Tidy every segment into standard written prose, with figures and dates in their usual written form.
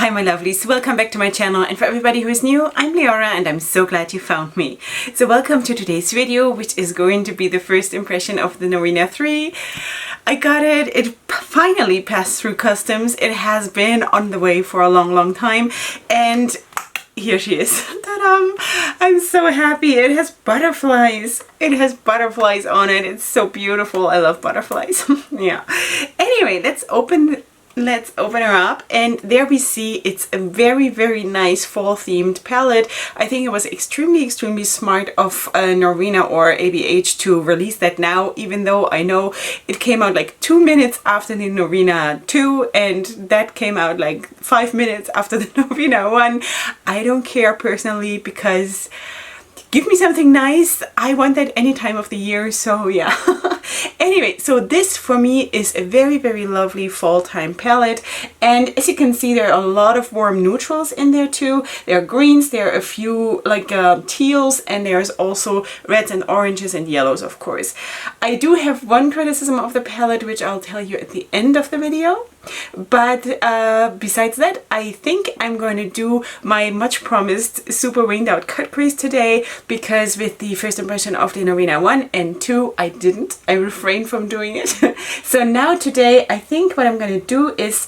Hi my lovelies, welcome back to my channel, and for everybody who is new, I'm Leorah and I'm so glad you found me. So welcome to today's video, which is going to be the first impression of the Norvina 3. I got it, it finally passed through customs. It has been on the way for a long time and here she is. Ta-da! I'm so happy. It has butterflies. It has butterflies on it. It's so beautiful. I love butterflies. Yeah. Anyway, let's open her up, and there we see it's a very nice fall themed palette. I think it was extremely smart of Norvina or ABH to release that now, even though I know it came out like 2 minutes after the Norvina 2 and that came out like 5 minutes after the Norvina 1. I don't care personally, because give me something nice. I want that any time of the year, so yeah. Anyway, so this for me is a very lovely fall time palette, and as you can see there are a lot of warm neutrals in there too. There are greens, there are a few like teals, and there's also reds and oranges and yellows, of course. I do have one criticism of the palette, which I'll tell you at the end of the video. But besides that, I think I'm going to do my much promised super winged out cut crease today, because with the first impression of the Norvina 1 and 2 I didn't. I refrained from doing it. So now today I think what I'm going to do is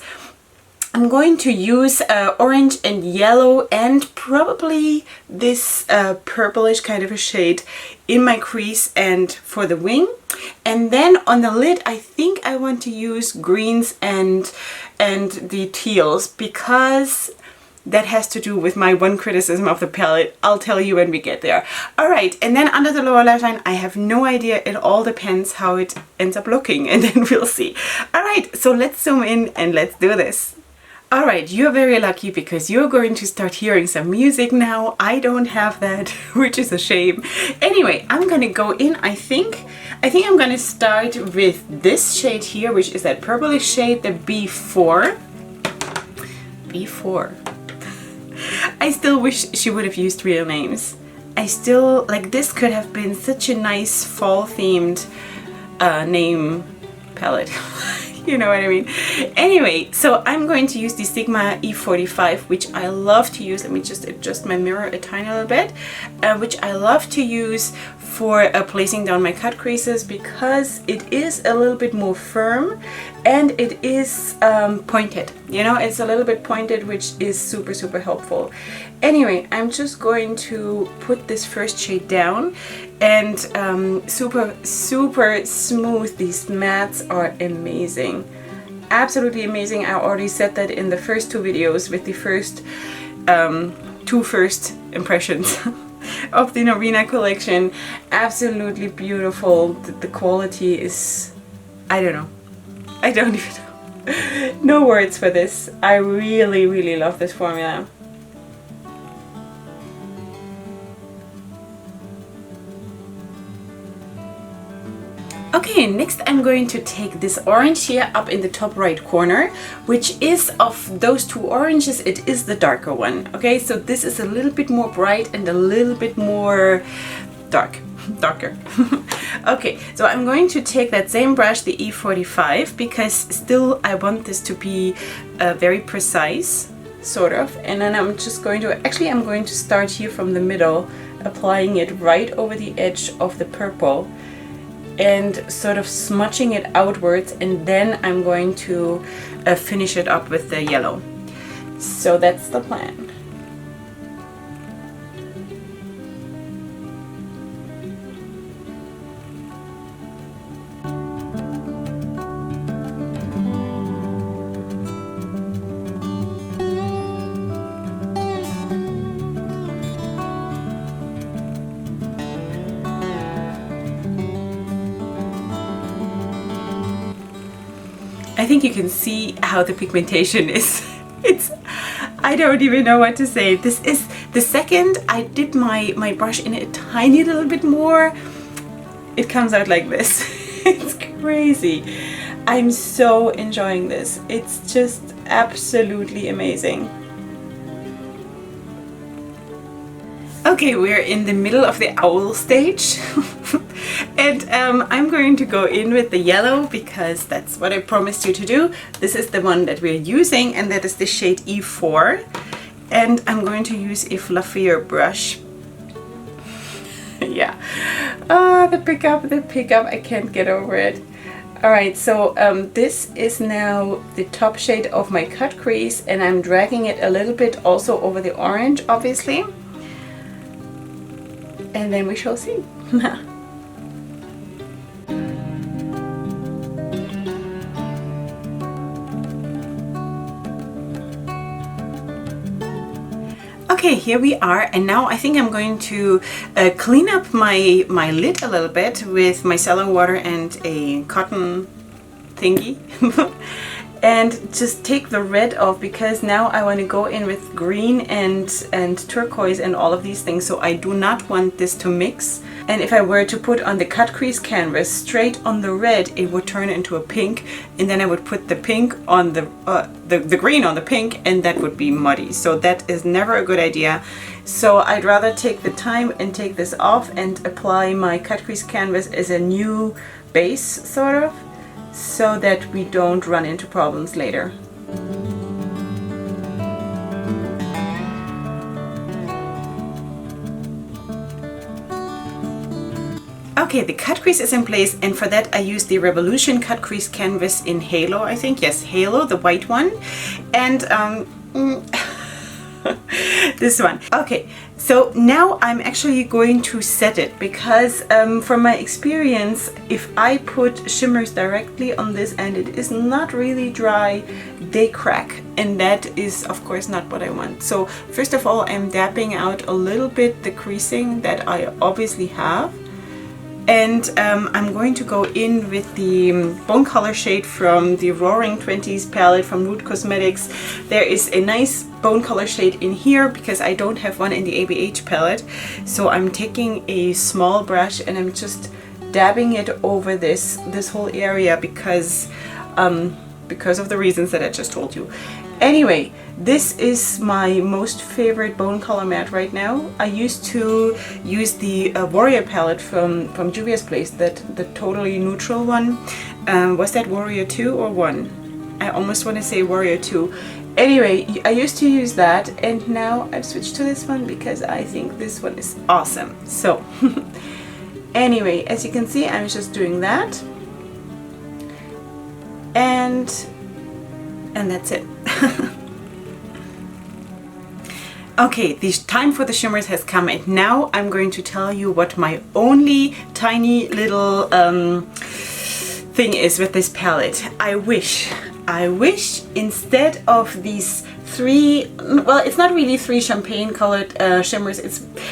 I'm going to use orange and yellow and probably this purplish kind of a shade in my crease and for the wing. And then on the lid I think I want to use greens and the teals, because that has to do with my one criticism of the palette. I'll tell you when we get there. Alright, and then under the lower lash line, I have no idea. It all depends how it ends up looking, and then we'll see. Alright, so let's zoom in and let's do this. Alright, you're very lucky because you're going to start hearing some music now. I don't have that, which is a shame. Anyway, I'm gonna go in, I think I'm gonna start with this shade here, which is that purplish shade, the B4. B4. I still wish she would have used real names. I still, like, this could have been such a nice fall themed name palette. You know what I mean? Anyway, so I'm going to use the Sigma E45, which I love to use. Let me just adjust my mirror a tiny little bit. Which I love to use for placing down my cut creases, because it is a little bit more firm and it is pointed. You know, it's a little bit pointed, which is super helpful. Anyway, I'm just going to put this first shade down, and super smooth. These mattes are amazing, absolutely amazing. I already said that in the first two videos with the first two first impressions of the Norvina collection. Absolutely beautiful. The quality is, I don't know, I don't even know. No words for this. I really love this formula. Okay, next I'm going to take this orange here up in the top right corner, which is, of those two oranges, it is the darker one. Okay, so this is a little bit more bright and a little bit more darker. Okay, so I'm going to take that same brush, the E45, because still I want this to be very precise, sort of. And then I'm just going to, actually I'm going to start here from the middle, applying it right over the edge of the purple and sort of smudging it outwards, and then I'm going to finish it up with the yellow. So that's the plan. I think you can see how the pigmentation is. I don't even know what to say. This is the second I dip my brush in a tiny little bit more, it comes out like this. It's crazy. I'm so enjoying this. It's just absolutely amazing. Okay, we're in the middle of the owl stage. And I'm going to go in with the yellow because that's what I promised you to do. This is the one that we're using, and that is the shade E4. And I'm going to use a fluffier brush. Yeah. The pickup, I can't get over it. Alright, so this is now the top shade of my cut crease, and I'm dragging it a little bit also over the orange, obviously. And then we shall see. Okay, here we are, and now I think I'm going to clean up my lid a little bit with micellar water and a cotton thingy. And just take the red off, because now I want to go in with green and turquoise and all of these things, so I do not want this to mix. And if I were to put on the cut crease canvas straight on the red, it would turn into a pink, and then I would put the pink on the green on the pink, and that would be muddy. So that is never a good idea. So I'd rather take the time and take this off and apply my cut crease canvas as a new base, sort of, so that we don't run into problems later. Okay, the cut crease is in place, and for that I use the Revolution cut crease canvas in Halo, I think. Yes, Halo, the white one. And this one. Okay, so now I'm actually going to set it, because from my experience, if I put shimmers directly on this and it is not really dry, they crack, and that is of course not what I want. So first of all, I'm dabbing out a little bit the creasing that I obviously have. And I'm going to go in with the bone color shade from the Roaring 20s palette from Root Cosmetics. There is a nice bone color shade in here because I don't have one in the ABH palette. So I'm taking a small brush and I'm just dabbing it over this whole area because of the reasons that I just told you. Anyway, this is my most favorite bone color matte right now. I used to use the Warrior palette from Juvia's Place, the totally neutral one. Was that Warrior 2 or 1? I almost want to say Warrior 2. Anyway, I used to use that, and now I've switched to this one because I think this one is awesome. So, anyway, as you can see, I'm just doing that. And that's it. Okay, the time for the shimmers has come, and now I'm going to tell you what my only tiny little thing is with this palette. I wish instead of these three, well, it's not really three champagne colored shimmers,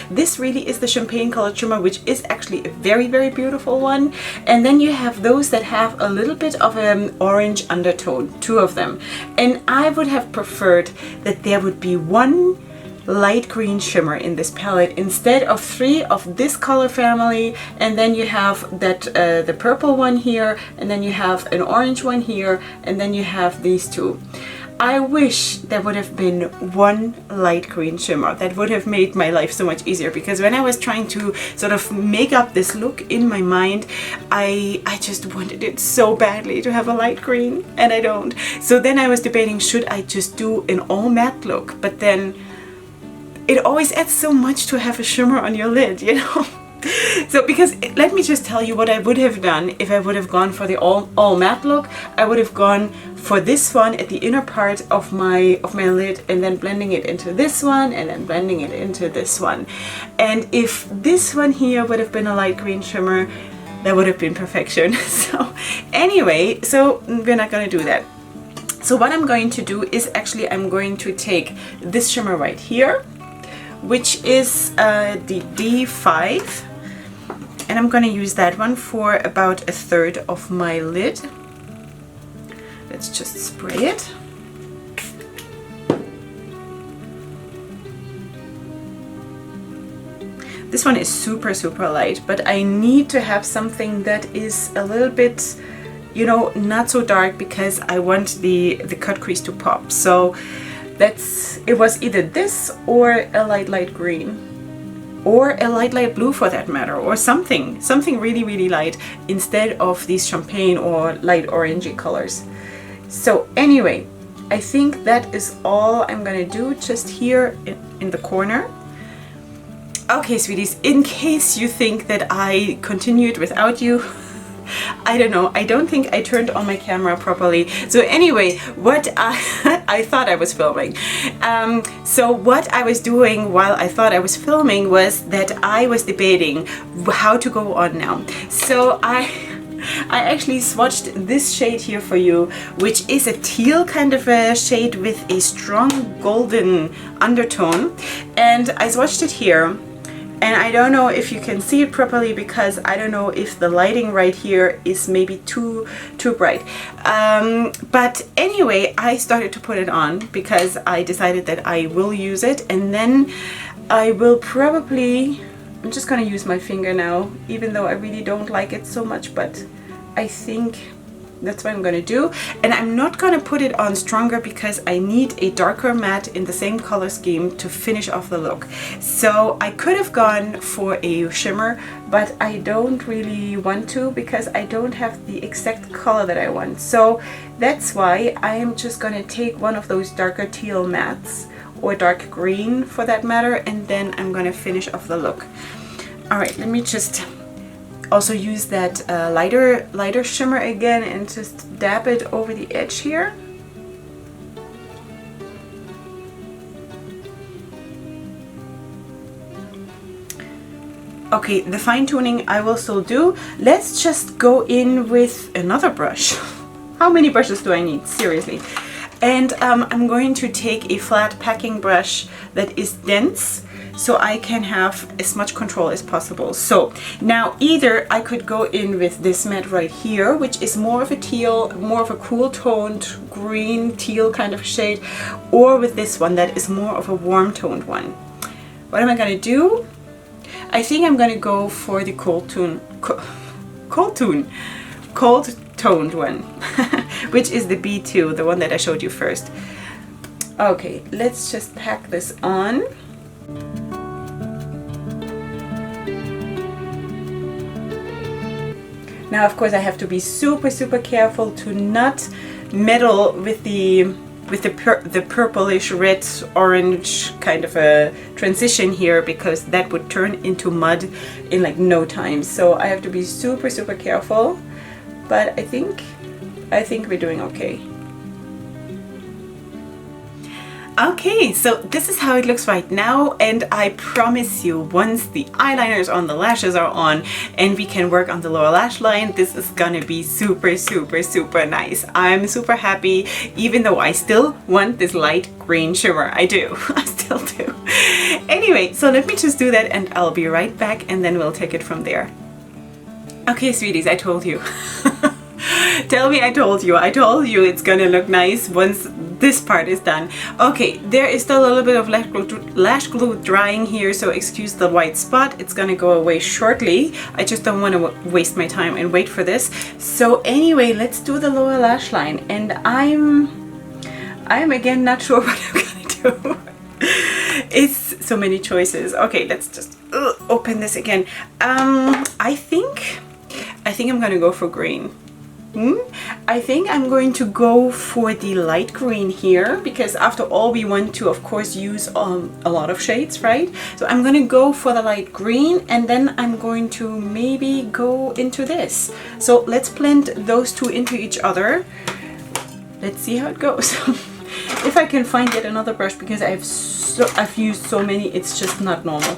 this really is the champagne colored shimmer, which is actually a very, very beautiful one. And then you have those that have a little bit of an orange undertone, two of them. And I would have preferred that there would be one light green shimmer in this palette instead of three of this color family, and then you have that the purple one here, and then you have an orange one here, and then you have these two. I wish there would have been one light green shimmer. That would have made my life so much easier, because when I was trying to sort of make up this look in my mind, I just wanted it so badly to have a light green, and I don't. So then I was debating, should I just do an all matte look? But then it always adds so much to have a shimmer on your lid, you know? So, because let me just tell you what I would have done if I would have gone for the all matte look. I would have gone for this one at the inner part of my lid, and then blending it into this one, and then blending it into this one. And if this one here would have been a light green shimmer, that would have been perfection. So anyway, so we're not going to do that. So what I'm going to do is actually I'm going to take this shimmer right here, which is the D5, and I'm going to use that one for about a third of my lid. Let's just spray it. This one is super, super light, but I need to have something that is a little bit, you know, not so dark, because I want the cut crease to pop. So it was either this or a light green. or a light blue for that matter, or something really light instead of these champagne or light orangey colors. So anyway, I think that is all I'm gonna do just here in the corner. Okay, sweeties, in case you think that I continued without you, I don't know, I don't think I turned on my camera properly. So anyway, what I thought I was filming. So what I was doing while I thought I was filming was that I was debating how to go on now. So I actually swatched this shade here for you, which is a teal kind of a shade with a strong golden undertone. And I swatched it here. And I don't know if you can see it properly because I don't know if the lighting right here is maybe too bright. But anyway, I started to put it on because I decided that I will use it, and then I will probably, I'm just gonna use my finger now, even though I really don't like it so much, but I think that's what I'm gonna do. And I'm not gonna put it on stronger because I need a darker matte in the same color scheme to finish off the look. So I could have gone for a shimmer, but I don't really want to because I don't have the exact color that I want. So that's why I am just gonna take one of those darker teal mattes, or dark green for that matter, and then I'm gonna finish off the look. All right, let me just also use that lighter shimmer again and just dab it over the edge here. Okay, the fine tuning I will still do. Let's just go in with another brush. How many brushes do I need? Seriously. And I'm going to take a flat packing brush that is dense, so I can have as much control as possible. So now either I could go in with this matte right here, which is more of a teal, more of a cool toned green teal kind of shade, or with this one that is more of a warm toned one. What am I gonna do? I think I'm gonna go for the cold toned one, which is the B2, the one that I showed you first. Okay, let's just pack this on. Now, of course, I have to be super careful to not meddle with the purplish red orange kind of a transition here, because that would turn into mud in like no time. So I have to be super careful, but I think we're doing okay. Okay, so this is how it looks right now, and I promise you, once the eyeliner is on, the lashes are on, and we can work on the lower lash line, this is gonna be super nice. I'm super happy, even though I still want this light green shimmer. I do. I still do. Anyway, so let me just do that and I'll be right back, and then we'll take it from there. Okay, sweeties, I told you. Tell me I told you. I told you it's gonna look nice once this part is done. Okay, there is still a little bit of lash glue drying here, so excuse the white spot. It's gonna go away shortly. I just don't want to waste my time and wait for this. So anyway, let's do the lower lash line, and I'm again not sure what I'm gonna do. It's so many choices. Okay, let's just open this again. I think I'm gonna go for green. I think I'm going to go for the light green here, because after all we want to of course use a lot of shades, right? So I'm going to go for the light green, and then I'm going to maybe go into this. So let's blend those two into each other. Let's see how it goes. If I can find yet another brush, because I've used so many, it's just not normal.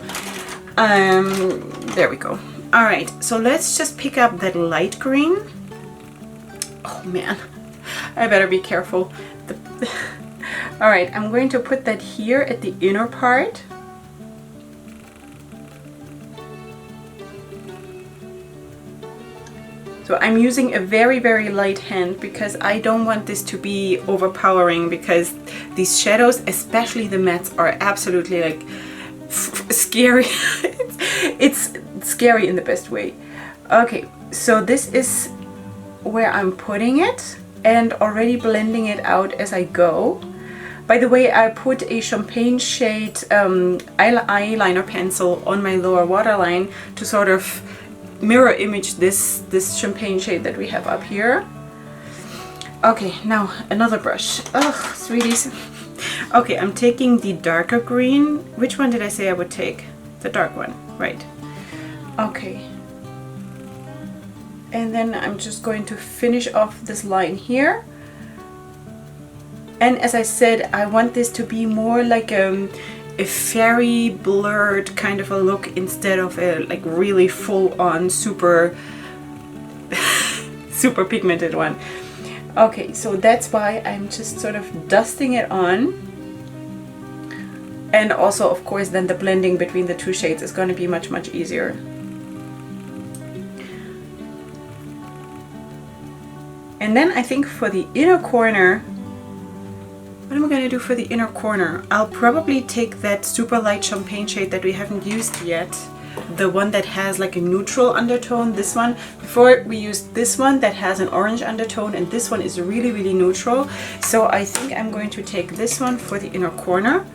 There we go. All right, so let's just pick up that light green. Oh man, I better be careful. All right, I'm going to put that here at the inner part. So I'm using a very light hand, because I don't want this to be overpowering, because these shadows, especially the mattes, are absolutely like scary. It's scary in the best way. Okay, so this is where I'm putting it, and already blending it out as I go. By the way, I put a champagne shade eyeliner pencil on my lower waterline to sort of mirror image this champagne shade that we have up here. Okay, now another brush. Oh, sweeties. Okay, I'm taking the darker green. Which one did I say I would take? The dark one, right. Okay. And then I'm just going to finish off this line here. And as I said, I want this to be more like a fairy blurred kind of a look instead of a like really full-on super super pigmented one. Okay, so that's why I'm just sort of dusting it on. And also, of course, then the blending between the two shades is going to be much, much easier. And then I think for the inner corner, what am I going to do for the inner corner? I'll probably take that super light champagne shade that we haven't used yet. The one that has like a neutral undertone, this one. Before we used this one that has an orange undertone, and this one is really, really neutral. So I think I'm going to take this one for the inner corner.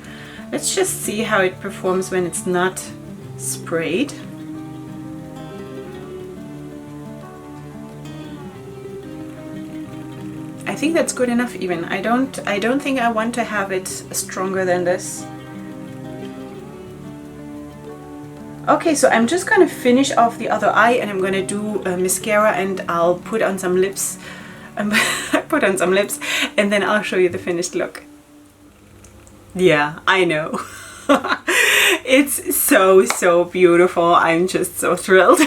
Let's just see how it performs when it's not sprayed. I think that's good enough even. I don't think I want to have it stronger than this. Okay, so I'm just going to finish off the other eye, and I'm going to do mascara, and I'll put on some lips. Put on some lips, and then I'll show you the finished look. Yeah, I know. It's so beautiful. I'm just so thrilled.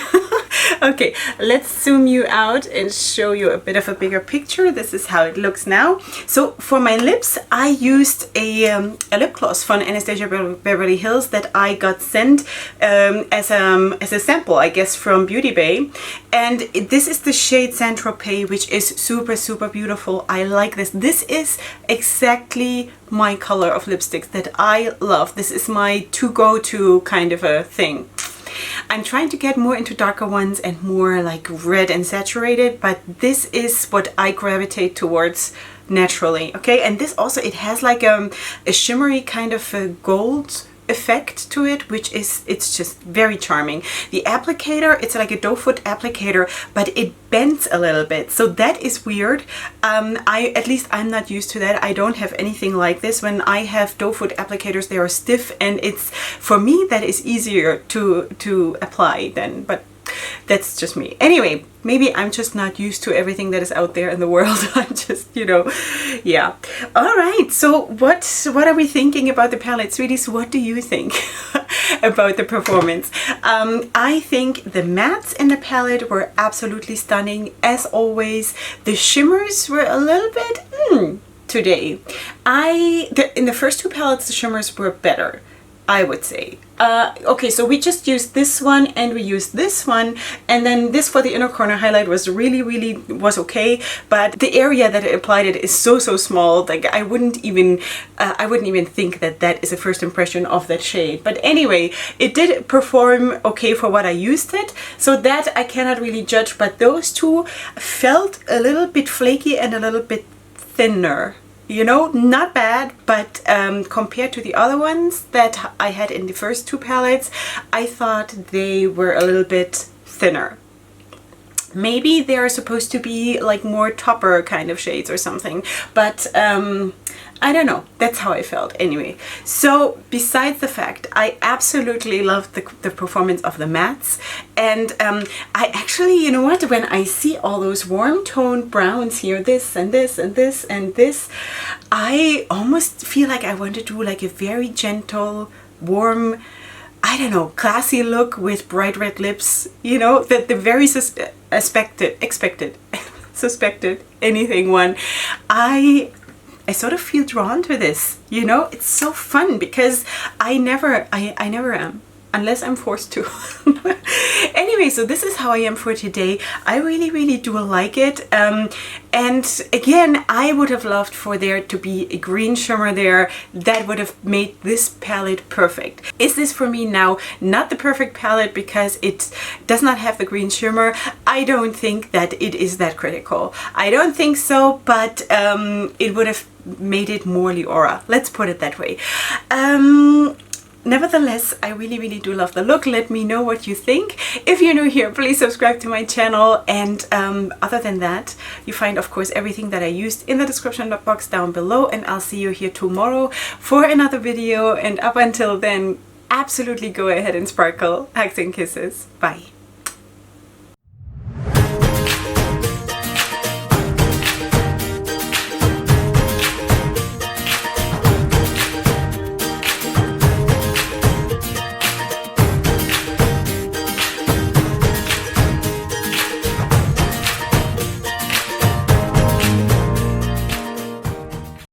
Okay, let's zoom you out and show you a bit of a bigger picture. This is how it looks now. So for my lips, I used a lip gloss from Anastasia Beverly Hills that I got sent as a sample, I guess, from Beauty Bay. And this is the shade Saint Tropez, which is super beautiful. I like this. This is exactly my color of lipsticks that I love. This is my to-go-to kind of a thing. I'm trying to get more into darker ones and more like red and saturated, but this is what I gravitate towards naturally. Okay, and this also, it has like a shimmery kind of a gold effect to it, which is, it's just very charming. The applicator, it's like a doe foot applicator, but it bends a little bit, so that is weird. At least I'm not used to that. I don't have anything like this. When I have doe foot applicators, they are stiff, and it's, for me, that is easier to apply then, but that's just me. Anyway, maybe I'm just not used to everything that is out there in the world. I'm just, you know, yeah. All right, so what are we thinking about the palette, sweeties? What do you think about the performance? I think the mattes in the palette were absolutely stunning, as always. The shimmers were a little bit today. In the first two palettes, the shimmers were better, I would say. Okay, so we just used this one and we used this one, and then this for the inner corner highlight was really was okay, but the area that it applied it is so small, like I wouldn't even think that that is a first impression of that shade. But anyway, it did perform okay for what I used it, so that I cannot really judge, but those two felt a little bit flaky and a little bit thinner. You know, not bad, but compared to the other ones that I had in the first two palettes, I thought they were a little bit thinner. Maybe they're supposed to be like more topper kind of shades or something, but I don't know. That's how I felt anyway. So besides the fact, I absolutely loved the performance of the mattes, and I actually, you know what, when I see all those warm toned browns here, this and this and this and this, I almost feel like I want to do like a very gentle, warm, I don't know, classy look with bright red lips, you know, that the very suspected anything one. I sort of feel drawn to this, you know. It's so fun because I never am. unless I'm forced to. Anyway, so this is how I am for today. I really do like it. And again, I would have loved for there to be a green shimmer there. That would have made this palette perfect. Is this for me now not the perfect palette because it does not have the green shimmer? I don't think that it is that critical. I don't think so, but it would have made it more Leorah. Let's put it that way. Nevertheless, I really do love the look. Let me know what you think. If you're new here, please subscribe to my channel. And other than that, you find, of course, everything that I used in the description box down below. And I'll see you here tomorrow for another video. And up until then, absolutely go ahead and sparkle. Hugs and kisses. Bye.